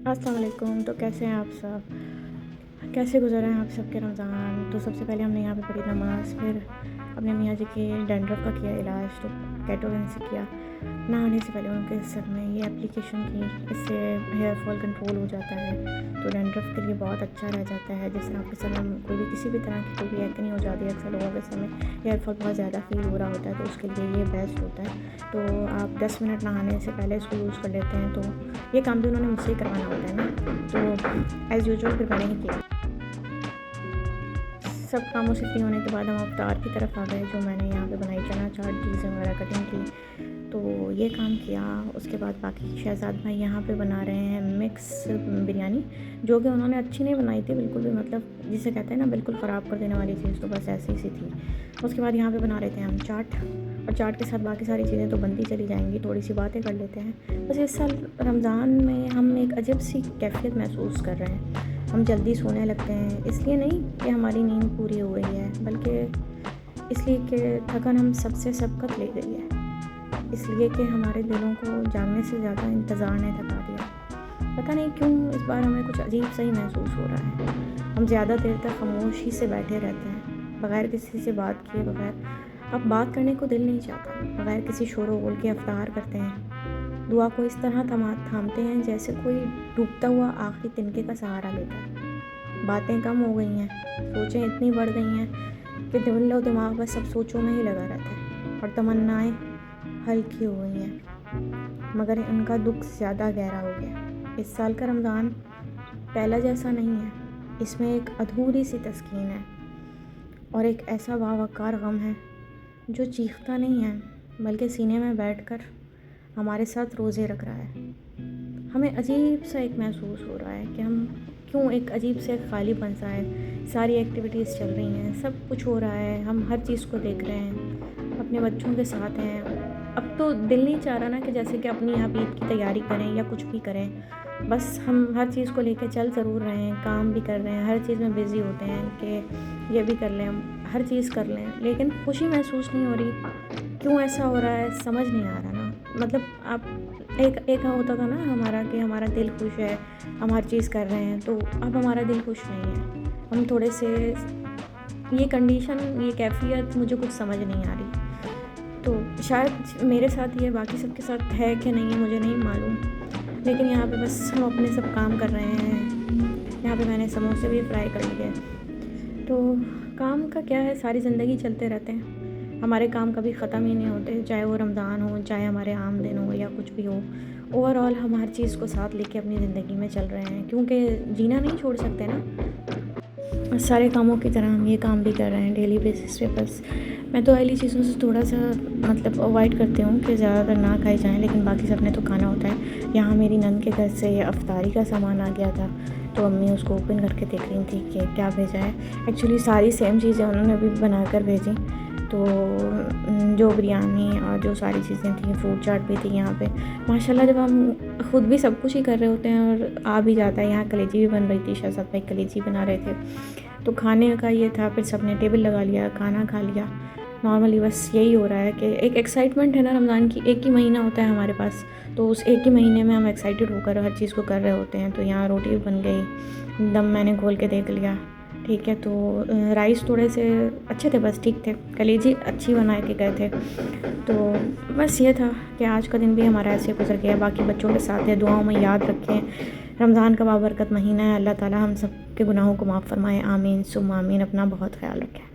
السلام علیکم۔ تو کیسے ہیں آپ سب؟ کیسے گزر رہے ہیں آپ سب کے رمضان؟ تو سب سے پہلے ہم نے یہاں پہ پڑھی نماز، پھر اپنے میاں جی کے ڈینڈرف کا کیا علاج، تو کیٹوون سے کیا، نہانے سے پہلے ان کے سر میں یہ اپلیکیشن کی، اس سے ہیئر فال کنٹرول ہو جاتا ہے، تو ڈینڈرف کے لیے بہت اچھا رہ جاتا ہے۔ جس طرح آپ کے سر میں کوئی بھی کسی بھی طرح کی کوئی بھی ایکنی ہو جاتی ہے، اکثر لوگوں کے سر میں ہیئر فال بہت زیادہ فیل ہو رہا ہوتا ہے، تو اس کے لیے یہ بیسٹ ہوتا ہے۔ تو آپ 10 منٹ نہانے سے پہلے اس کو یوز کر لیتے ہیں، تو یہ کام بھی انہوں نے مجھ سے ہی کروانا ہوتا ہے نا، تو ایز یوزول پھر میں نے ہی کیا۔ سب کاموں سے فری ہونے کے بعد ہم افطار کی طرف آ گئے، جو میں نے یہاں پہ بنائی چنا چاٹ، چیزیں وغیرہ کٹنگ کی، تو یہ کام کیا۔ اس کے بعد باقی شہزاد بھائی یہاں پہ بنا رہے ہیں مکس بریانی، جو کہ انہوں نے اچھی نہیں بنائی تھی بالکل بھی، مطلب جسے کہتے ہیں نا بالکل خراب کر دینے والی چیز، تو بس ایسی سی تھی۔ اس کے بعد یہاں پہ بنا رہے تھے ہم چاٹ، اور چاٹ کے ساتھ باقی ساری چیزیں تو بنتی چلی جائیں گی، تھوڑی سی باتیں کر لیتے ہیں۔ بس اس سال رمضان میں ہم ایک عجیب سی کیفیت محسوس کر رہے ہیں، ہم جلدی سونے لگتے ہیں، اس لیے نہیں کہ ہماری نیند پوری ہو گئی ہے، بلکہ اس لیے کہ تھکن ہم سب سے سبقت لے گئی ہے، اس لیے کہ ہمارے دلوں کو جاگنے سے زیادہ انتظار نے تھکا دیا۔ پتہ نہیں کیوں اس بار ہمیں کچھ عجیب سا ہی محسوس ہو رہا ہے، ہم زیادہ دیر تک خاموشی سے بیٹھے رہتے ہیں، بغیر کسی سے بات کیے، بغیر اب بات کرنے کو دل نہیں چاہتا، بغیر کسی شور و غل کے افطار کرتے ہیں، دعا کو اس طرح تھامتے ہیں جیسے کوئی ڈوبتا ہوا آخری تنکے کا سہارا لیتا ہے۔ باتیں کم ہو گئی ہیں، سوچیں اتنی بڑھ گئی ہیں کہ دل و دماغ بس سب سوچوں میں ہی لگا رہتا ہے، اور تمنائیں ہلکی ہو گئی ہیں، مگر ان کا دکھ زیادہ گہرا ہو گیا۔ اس سال کا رمضان پہلا جیسا نہیں ہے، اس میں ایک ادھوری سی تسکین ہے، اور ایک ایسا باوقار غم ہے جو چیختا نہیں ہے بلکہ سینے میں بیٹھ کر ہمارے ساتھ روزے رکھ رہا ہے۔ ہمیں عجیب سا ایک محسوس ہو رہا ہے کہ ہم کیوں ایک عجیب سے ایک خالی پن سا ہے، ساری ایکٹیویٹیز چل رہی ہیں، سب کچھ ہو رہا ہے، ہم ہر چیز کو دیکھ رہے ہیں، اپنے بچوں کے ساتھ ہیں، اب تو دل نہیں چاہ رہا نا کہ جیسے کہ اپنی آپ عید کی تیاری کریں یا کچھ بھی کریں، بس ہم ہر چیز کو لے کے چل ضرور رہے ہیں، کام بھی کر رہے ہیں، ہر چیز میں بزی ہوتے ہیں کہ یہ بھی کر لیں، ہر چیز کر لیں، لیکن خوشی محسوس نہیں ہو رہی۔ کیوں ایسا ہو رہا ہے سمجھ نہیں آ رہا نا، مطلب آپ ایک ہوتا تھا نا ہمارا کہ ہمارا دل خوش ہے، ہم ہر چیز کر رہے ہیں، تو اب ہمارا دل خوش نہیں ہے، ہم تھوڑے سے یہ کنڈیشن، یہ کیفیت مجھے کچھ سمجھ نہیں آ رہی، تو شاید میرے ساتھ یہ باقی سب کے ساتھ ہے کہ نہیں مجھے نہیں معلوم، لیکن یہاں پہ بس ہم اپنے سب کام کر رہے ہیں۔ یہاں پہ میں نے سموسے بھی فرائی کر لیے، تو کام کا کیا ہے، ساری زندگی چلتے رہتے ہیں، ہمارے کام کبھی ختم ہی نہیں ہوتے، چاہے وہ رمضان ہو، چاہے ہمارے عام دن ہو یا کچھ بھی ہو، اوور آل ہم ہر چیز کو ساتھ لے کے اپنی زندگی میں چل رہے ہیں، کیونکہ جینا نہیں چھوڑ سکتے نا، سارے کاموں کی طرح ہم یہ کام بھی کر رہے ہیں ڈیلی بیسس پہ۔ بس میں تو آئلی چیزوں سے تھوڑا سا مطلب اوائڈ کرتی ہوں کہ زیادہ تر نہ کھائی جائیں، لیکن باقی سب نے تو کھانا ہوتا ہے۔ یہاں میری نند کے گھر سے یہ افطاری کا سامان آ گیا تھا، تو امی اس کو اوپن کر کے دیکھ رہی تھی کہ کیا بھیجا ہے، ایکچولی ساری سیم چیزیں انہوں نے بھی بنا کر بھیجی، تو جو بریانی اور جو ساری چیزیں تھیں، فروٹ چاٹ بھی تھی یہاں پہ ماشاء اللہ۔ جب ہم خود بھی سب کچھ ہی کر رہے ہوتے ہیں اور آ بھی جاتا ہے، یہاں کلیجی بھی بن رہی تھی، شہزاد بھائی کلیجی بنا رہے تھے، تو کھانے کا یہ تھا، پھر سب نے ٹیبل لگا لیا، کھانا کھا لیا۔ نارملی بس یہی ہو رہا ہے کہ ایک ایکسائٹمنٹ ہے نا رمضان کی، ایک ہی مہینہ ہوتا ہے ہمارے پاس، تو اس ایک ہی مہینے میں ہم ایکسائٹیڈ ہو کر ہر چیز کو کر رہے ہوتے ہیں۔ تو یہاں روٹی بھی بن گئی، دم میں نے کھول کے دیکھ لیا، ٹھیک ہے، تو رائس تھوڑے سے اچھے تھے، بس ٹھیک تھے، کلیجی اچھی بنا کے گئے تھے، تو بس یہ تھا کہ آج کا دن بھی ہمارا ایسے گزر گیا۔ باقی بچوں کے ساتھ ہے، دعاؤں میں یاد رکھیں، رمضان کا بابرکت مہینہ ہے، اللہ تعالیٰ ہم سب کے گناہوں کو معاف فرمائے، آمین ثم آمین، اپنا بہت خیال رکھیں۔